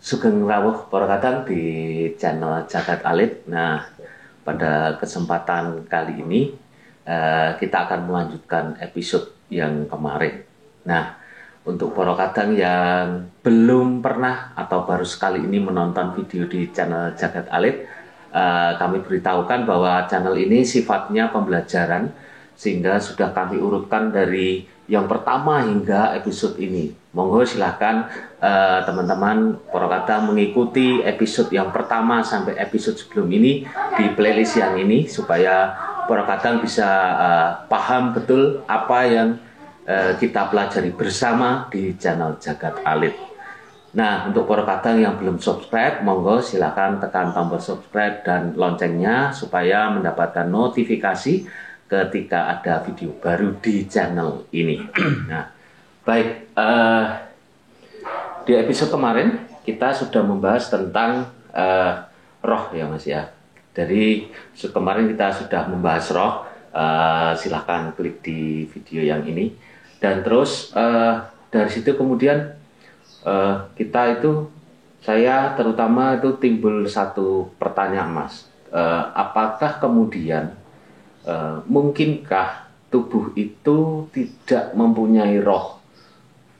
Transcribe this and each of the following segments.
Sugeng rawuh para kadang di channel Jagat Alit. Nah, pada kesempatan kali ini kita akan melanjutkan episode yang kemarin. Nah, untuk para kadang yang belum pernah atau baru sekali ini menonton video di channel Jagat Alit, kami beritahukan bahwa channel ini sifatnya pembelajaran, sehingga sudah kami urutkan dari yang pertama hingga episode ini. Monggo silahkan teman-teman para kadang mengikuti episode yang pertama sampai episode sebelum ini di playlist yang ini, supaya para kadang bisa paham betul apa yang kita pelajari bersama di channel Jagat Alit. Nah, untuk para kadang yang belum subscribe, monggo silahkan tekan tombol subscribe dan loncengnya supaya mendapatkan notifikasi ketika ada video baru di channel ini. Nah, baik, di episode kemarin kita sudah membahas tentang roh ya Mas ya. Dari kemarin kita sudah membahas roh. Silahkan klik di video yang ini. Dan terus dari situ kemudian saya terutama itu timbul satu pertanyaan Mas. Apakah kemudian mungkinkah tubuh itu tidak mempunyai roh?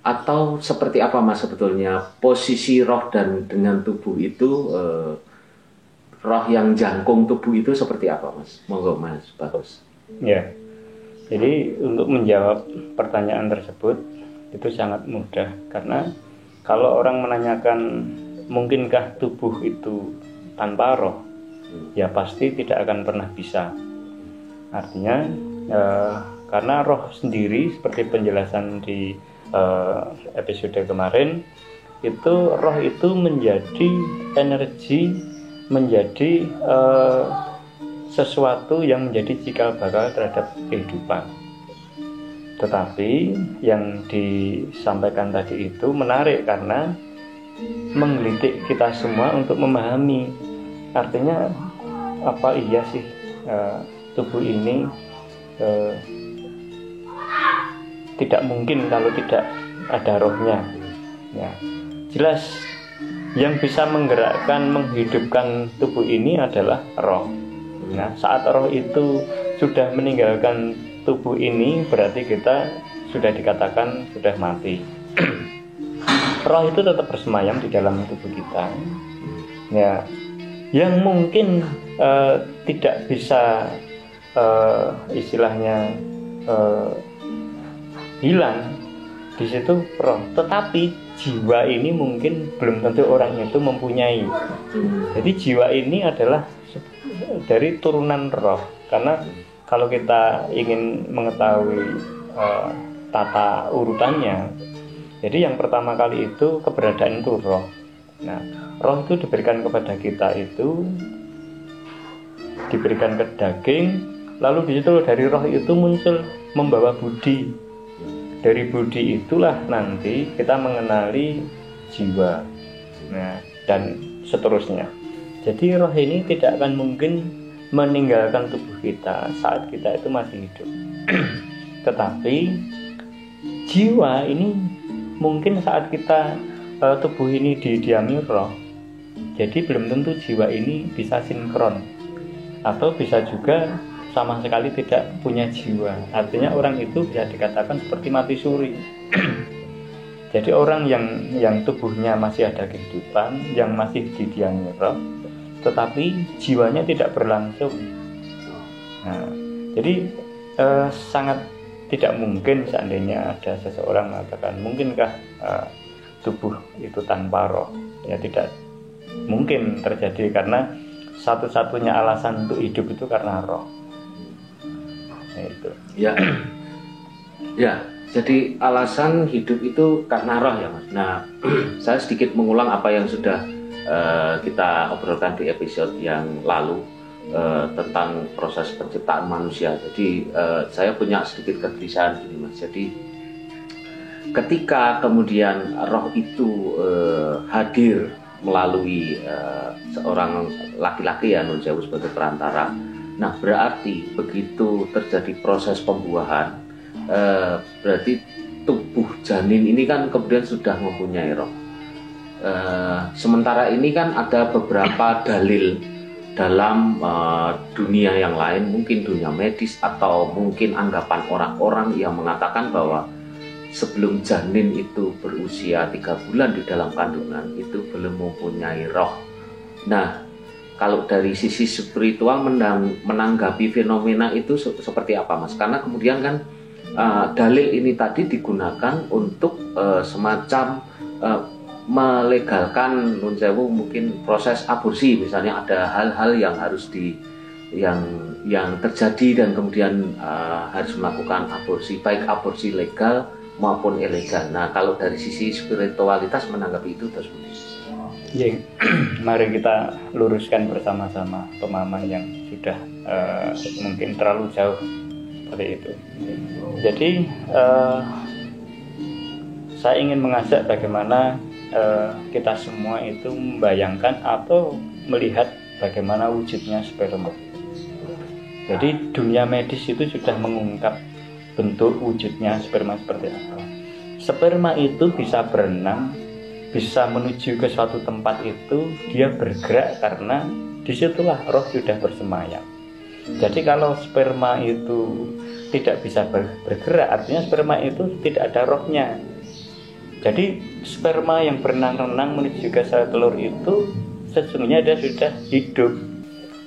Atau seperti apa Mas sebetulnya posisi roh dan dengan tubuh itu, roh yang jangkung tubuh itu seperti apa Mas? Monggo Mas Bagus. Ya, jadi untuk menjawab pertanyaan tersebut itu sangat mudah, karena kalau orang menanyakan mungkinkah tubuh itu tanpa roh, ya pasti tidak akan pernah bisa. Artinya karena roh sendiri seperti penjelasan di episode kemarin, itu roh itu menjadi energi, menjadi sesuatu yang menjadi cikal bakal terhadap kehidupan. Tetapi yang disampaikan tadi itu menarik karena menggelitik kita semua untuk memahami, artinya apa iya sih tubuh ini tidak mungkin kalau tidak ada rohnya. Ya, jelas yang bisa menggerakkan, menghidupkan tubuh ini adalah roh. Nah, saat roh itu sudah meninggalkan tubuh ini, berarti kita sudah dikatakan sudah mati. Roh itu tetap bersemayam di dalam tubuh kita. Ya, yang mungkin tidak bisa istilahnya hilang di situ roh, tetapi jiwa ini mungkin belum tentu orang itu mempunyai. Jadi jiwa ini adalah dari turunan roh, karena kalau kita ingin mengetahui tata urutannya, jadi yang pertama kali itu keberadaan itu roh. Nah, roh itu diberikan kepada kita, itu diberikan ke daging. Lalu di situ dari roh itu muncul membawa budi. Dari budi itulah nanti kita mengenali jiwa. Nah, dan seterusnya. Jadi roh ini tidak akan mungkin meninggalkan tubuh kita saat kita itu masih hidup. Tetapi jiwa ini mungkin saat kita tubuh ini didiami roh. Jadi belum tentu jiwa ini bisa sinkron, atau bisa juga sama sekali tidak punya jiwa. Artinya orang itu bisa dikatakan seperti mati suri. Jadi orang yang tubuhnya masih ada kehidupan, yang masih didiami roh, tetapi jiwanya tidak berlangsung. Nah, jadi sangat tidak mungkin seandainya ada seseorang mengatakan mungkinkah tubuh itu tanpa roh. Ya tidak mungkin terjadi, karena satu-satunya alasan untuk hidup itu karena roh. Itu. Ya, ya. Jadi alasan hidup itu karena roh ya Mas. Nah, saya sedikit mengulang apa yang sudah kita obrolkan di episode yang lalu tentang proses penciptaan manusia. Jadi saya punya sedikit kegelisahan gini Mas. Jadi ketika kemudian roh itu hadir melalui seorang laki-laki ya, Nun Sewu sebagai perantara. Nah, berarti begitu terjadi proses pembuahan, berarti tubuh janin ini kan kemudian sudah mempunyai roh. sementara ini kan ada beberapa dalil dalam dunia yang lain, mungkin dunia medis atau mungkin anggapan orang-orang yang mengatakan bahwa sebelum janin itu berusia 3 bulan di dalam kandungan itu belum mempunyai roh. Nah, kalau dari sisi spiritual menanggapi fenomena itu seperti apa, Mas? Karena kemudian kan dalil ini tadi digunakan untuk semacam melegalkan nun sewu mungkin proses aborsi, misalnya ada hal-hal yang harus yang terjadi dan kemudian harus melakukan aborsi, baik aborsi legal maupun ilegal. Nah, kalau dari sisi spiritualitas menanggapi itu terus. Ya, mari kita luruskan bersama-sama pemahaman yang sudah mungkin terlalu jauh seperti itu. Jadi saya ingin mengajak bagaimana kita semua itu membayangkan atau melihat bagaimana wujudnya sperma. Jadi dunia medis itu sudah mengungkap bentuk wujudnya sperma seperti apa. Sperma itu bisa berenang, bisa menuju ke suatu tempat itu, dia bergerak karena disitulah roh sudah bersemayam. Jadi kalau sperma itu tidak bisa bergerak, artinya sperma itu tidak ada rohnya. Jadi sperma yang berenang-renang menuju ke sel telur itu sesungguhnya dia sudah hidup.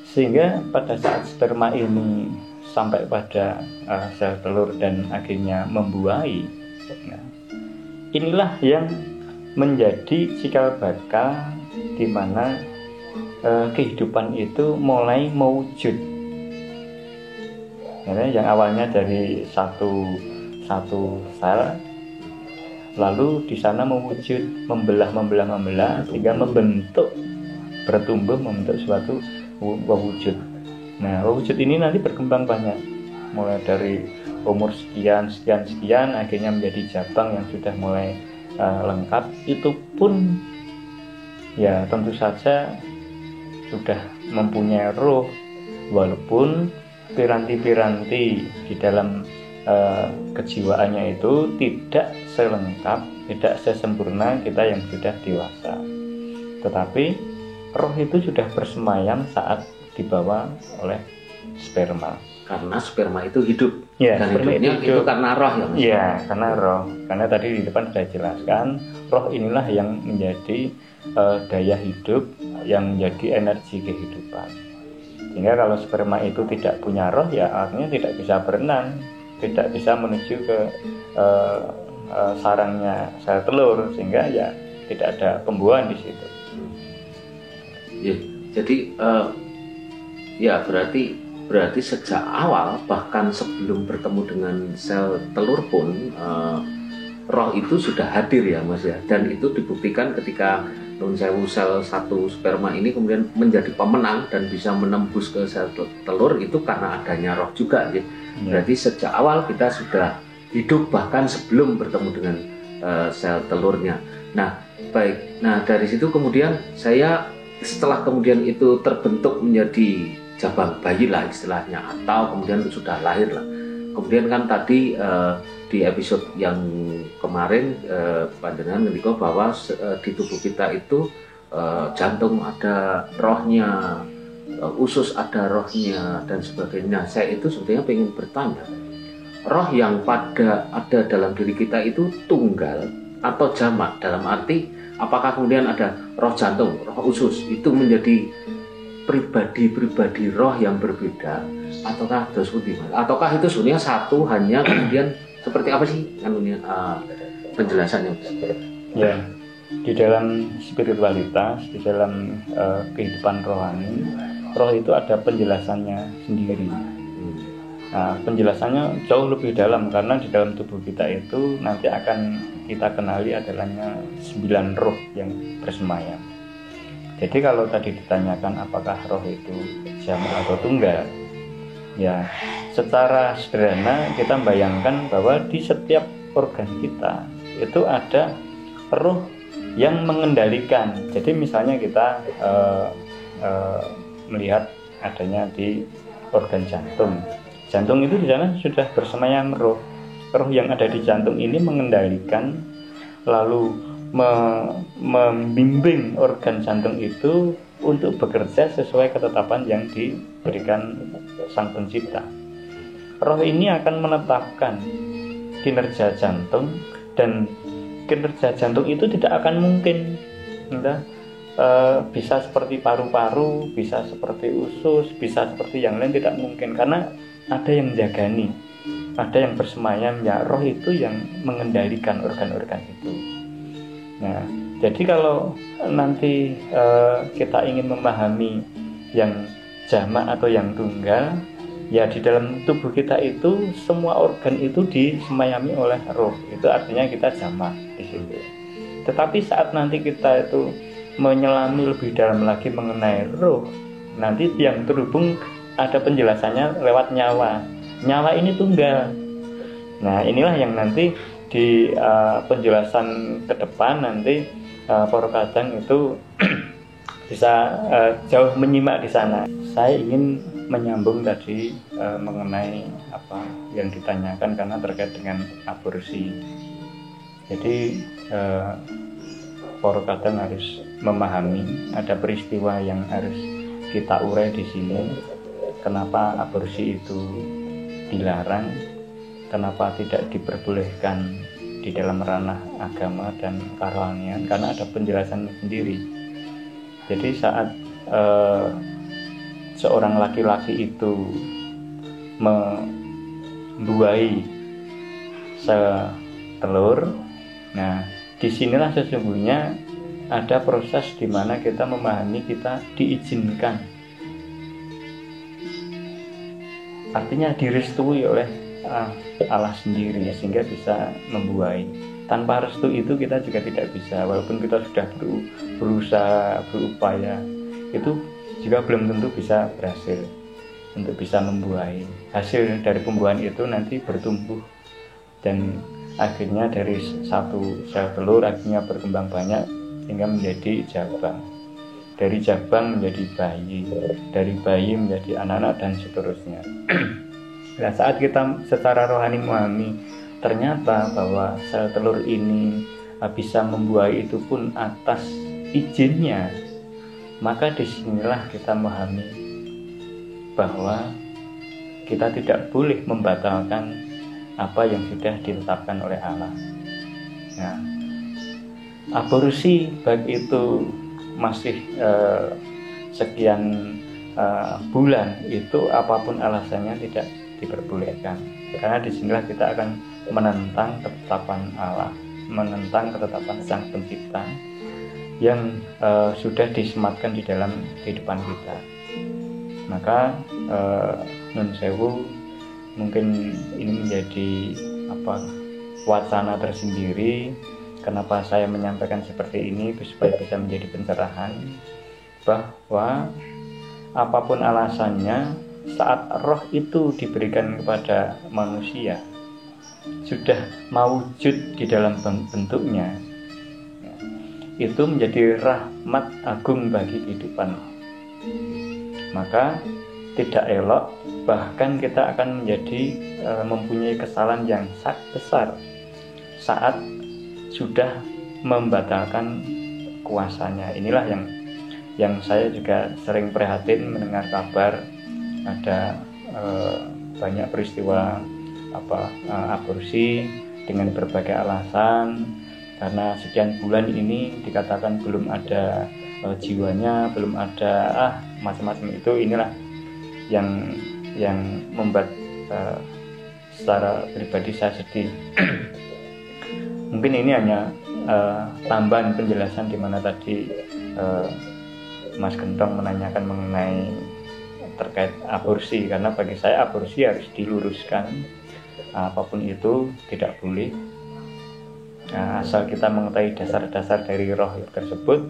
Sehingga pada saat sperma ini sampai pada sel telur dan akhirnya membuahi, nah, inilah yang menjadi cikal bakal di mana kehidupan itu mulai mewujud. Yang awalnya dari satu sel, lalu di sana mewujud, membelah sehingga bertumbuh membentuk suatu wujud. Nah, wujud ini nanti berkembang banyak, mulai dari umur sekian akhirnya menjadi cabang yang sudah mulai lengkap. Itu pun ya tentu saja sudah mempunyai roh, walaupun piranti-piranti di dalam kejiwaannya itu tidak selengkap, tidak sesempurna kita yang sudah dewasa. Tetapi roh itu sudah bersemayam saat dibawa oleh sperma. Karena sperma itu hidup. Ya, dan hidupnya itu karena roh ya, Mas? Ya, karena roh. Karena tadi di depan sudah dijelaskan, roh inilah yang menjadi daya hidup, yang menjadi energi kehidupan. Sehingga kalau sperma itu tidak punya roh, ya artinya tidak bisa berenang, tidak bisa menuju ke sarangnya sel telur, sehingga ya tidak ada pembuahan di situ. Ya, jadi ya berarti sejak awal, bahkan sebelum bertemu dengan sel telur pun roh itu sudah hadir ya, Mas ya. Dan itu dibuktikan ketika nun sewu sel satu sperma ini kemudian menjadi pemenang dan bisa menembus ke sel telur, itu karena adanya roh juga ya. Berarti sejak awal kita sudah hidup bahkan sebelum bertemu dengan sel telurnya. Nah, baik. Nah, dari situ kemudian setelah kemudian itu terbentuk menjadi jabang bayi lah istilahnya, atau kemudian sudah lahir lah. Kemudian kan tadi di episode yang kemarin panjenengan ngendika bahwa di tubuh kita itu jantung ada rohnya, usus ada rohnya dan sebagainya. Saya itu sebetulnya pengen bertanya, roh yang ada dalam diri kita itu tunggal atau jamak, dalam arti apakah kemudian ada roh jantung, roh usus itu menjadi pribadi roh yang berbeda, ataukah ataukah itu sebenarnya satu hanya kemudian seperti apa sih penjelasannya? Ya, di dalam spiritualitas, di dalam kehidupan rohani, roh itu ada penjelasannya sendiri. Nah, penjelasannya jauh lebih dalam, karena di dalam tubuh kita itu nanti akan kita kenali adanya 9 roh yang bersemayam. Jadi kalau tadi ditanyakan apakah roh itu jamak atau tunggal, ya secara sederhana kita bayangkan bahwa di setiap organ kita itu ada roh yang mengendalikan. Jadi misalnya kita melihat adanya di organ jantung. Jantung itu di sana sudah bersemayam roh. Roh yang ada di jantung ini mengendalikan, lalu membimbing organ jantung itu untuk bekerja sesuai ketetapan yang diberikan Sang Pencipta. Roh ini akan menetapkan kinerja jantung, dan kinerja jantung itu tidak akan mungkin bisa seperti paru-paru, bisa seperti usus, bisa seperti yang lain, tidak mungkin, karena ada yang menjagani, ada yang bersemayam, ya roh itu yang mengendalikan organ-organ itu. Nah, jadi kalau nanti kita ingin memahami yang jamak atau yang tunggal, ya di dalam tubuh kita itu semua organ itu disemayami oleh roh. Itu artinya kita jamak di situ. Tetapi saat nanti kita itu menyelami lebih dalam lagi mengenai roh, nanti yang terhubung ada penjelasannya lewat nyawa. Nyawa ini tunggal. Nah, inilah yang nanti di penjelasan ke depan nanti Poro Kadang itu bisa jauh menyimak di sana. Saya ingin menyambung tadi mengenai apa yang ditanyakan karena terkait dengan aborsi. Jadi Poro Kadang harus memahami ada peristiwa yang harus kita urai di sini. Kenapa aborsi itu dilarang? Kenapa tidak diperbolehkan di dalam ranah agama dan kerohanian? Karena ada penjelasan sendiri. Jadi saat seorang laki-laki itu membuahi telur, nah disinilah sesungguhnya ada proses di mana kita memahami kita diizinkan, artinya direstui oleh Allah sendiri sehingga bisa membuahi. Tanpa restu itu kita juga tidak bisa, walaupun kita sudah berusaha berupaya, itu juga belum tentu bisa berhasil untuk bisa membuahi. Hasil dari pembuahan itu nanti bertumbuh dan akhirnya dari satu sel telur akhirnya berkembang banyak sehingga menjadi jabang, dari jabang menjadi bayi, dari bayi menjadi anak-anak dan seterusnya. Nah, saat kita secara rohani memahami ternyata bahwa sel telur ini bisa membuahi itu pun atas izinnya, maka disinilah kita memahami bahwa kita tidak boleh membatalkan apa yang sudah ditetapkan oleh Allah. Nah, aborsi baik itu masih sekian bulan, itu apapun alasannya tidak diperbolehkan, karena disinilah kita akan menentang ketetapan Allah, menentang ketetapan Sang Pencipta yang sudah disematkan di dalam kehidupan kita. Maka Nun Sewu, mungkin ini menjadi wacana tersendiri. Kenapa saya menyampaikan seperti ini, supaya bisa menjadi pencerahan bahwa apapun alasannya, saat roh itu diberikan kepada manusia, sudah mewujud di dalam bentuknya, itu menjadi rahmat agung bagi kehidupan. Maka tidak elok, bahkan kita akan menjadi mempunyai kesalahan yang sangat besar saat sudah membatalkan kuasanya. Inilah yang saya juga sering prihatin mendengar kabar ada banyak peristiwa aborsi dengan berbagai alasan, karena sekian bulan ini dikatakan belum ada jiwanya, belum ada macam-macam itu. Inilah yang membuat secara pribadi saya sedih. Mungkin ini hanya tambahan penjelasan di mana tadi Mas Gentong menanyakan mengenai terkait aborsi, karena bagi saya aborsi harus diluruskan, apapun itu tidak boleh. Asal kita mengetahui dasar-dasar dari roh tersebut,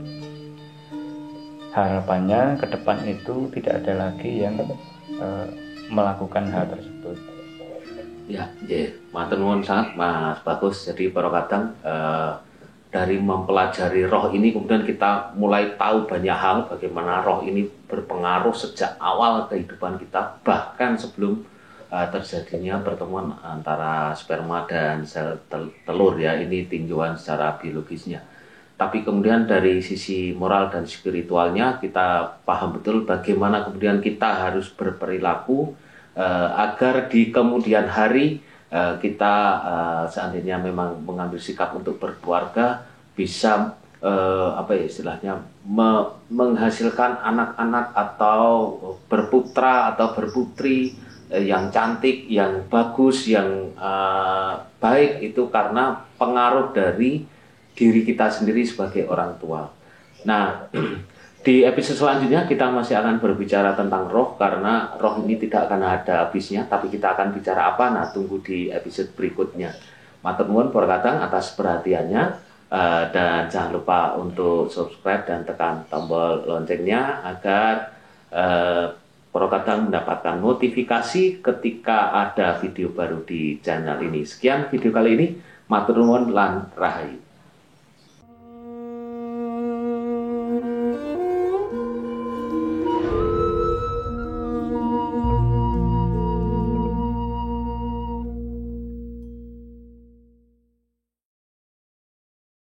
harapannya ke depan itu tidak ada lagi yang melakukan hal tersebut. Ya, matur nuwun sangat Mas Bagus. Jadi Poro Kadang dari mempelajari roh ini kemudian kita mulai tahu banyak hal, bagaimana roh ini berpengaruh sejak awal kehidupan kita, bahkan sebelum terjadinya pertemuan antara sperma dan sel telur, ya, ini tinjauan secara biologisnya. tapi kemudian dari sisi moral dan spiritualnya kita paham betul bagaimana kemudian kita harus berperilaku agar di kemudian hari kita seandainya memang mengambil sikap untuk berkeluarga bisa apa ya istilahnya menghasilkan anak-anak atau berputra atau berputri yang cantik, yang bagus, yang baik itu karena pengaruh dari diri kita sendiri sebagai orang tua. Nah, di episode selanjutnya kita masih akan berbicara tentang roh karena roh ini tidak akan ada habisnya, tapi kita akan bicara apa? Nah, tunggu di episode berikutnya. Matur nuwun para kadang atas perhatiannya dan jangan lupa untuk subscribe dan tekan tombol loncengnya agar para kadang mendapatkan notifikasi ketika ada video baru di channel ini. Sekian video kali ini. Matur nuwun lan rahayu.